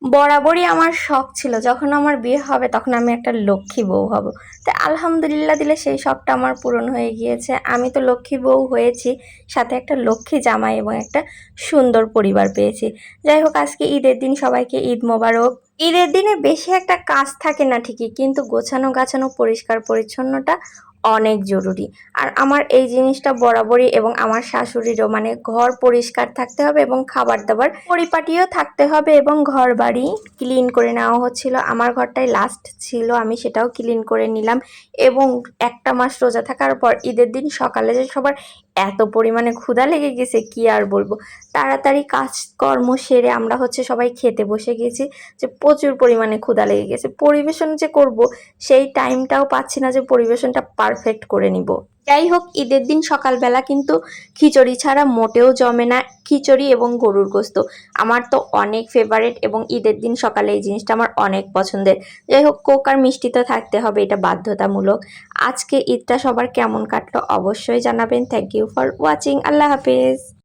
বরাবরই আমার শখ ছিল যখন আমার বিয়ে হবে তখন আমি একটা লক্ষ্মী বউ হব। তো আলহামদুলিল্লাহ দিলে সেই শখটা আমার পূরণ হয়ে গিয়েছে। আমি তো লক্ষ্মী বউ হয়েছি, সাথে একটা লক্ষ্মী জামাই এবং একটা সুন্দর পরিবার পেয়েছি। যাই হোক, আজকে ঈদের দিন, সবাইকে ঈদ মোবারক। ঈদের দিনে বেশি একটা কাজ থাকে না ঠিকই, কিন্তু গোছানো গাছানো পরিষ্কার পরিচ্ছন্নটা অনেক জরুরি। আর আমার এই জিনিসটা বরাবরই, এবং আমার শাশুড়িরও, মানে ঘর পরিষ্কার থাকতে হবে এবং খাবার দাবার পরিপাটিও থাকতে হবে, এবং ঘর বাড়ি ক্লিন করে নেওয়া হচ্ছিল। আমার ঘরটাই লাস্ট ছিল, আমি সেটাও ক্লিন করে নিলাম। এবং একটা মাস রোজা থাকার পর ঈদের দিন সকালে যে সবার এত পরিমাণে ক্ষুধা লেগে গেছে কি আর বলবো। তাড়াতাড়ি কাজকর্ম সেরে আমরা সবাই খেতে বসে গেছি, যে প্রচুর পরিমাণে ক্ষুধা লেগে গেছে। পরিবেশন যে করব সেই টাইমটাও পাচ্ছি না যে পরিবেশনটা পারফেক্ট করে নিব। যাই হোক, ঈদের দিন সকালবেলা কিন্তু খিচুড়ি ছাড়া মোটেও জমে না। খিচুড়ি এবং গরুর গোস্ত আমার তো অনেক ফেভারিট, এবং ঈদের দিন সকালে এই জিনিসটা আমার অনেক পছন্দের। যাই হোক, কোক আর মিষ্টি তো থাকতে হবে, এটা বাধ্যতামূলক। আজকে ঈদটা সবার কেমন কাটলো অবশ্যই জানাবেন। Thank you for watching. আল্লাহ হাফেজ।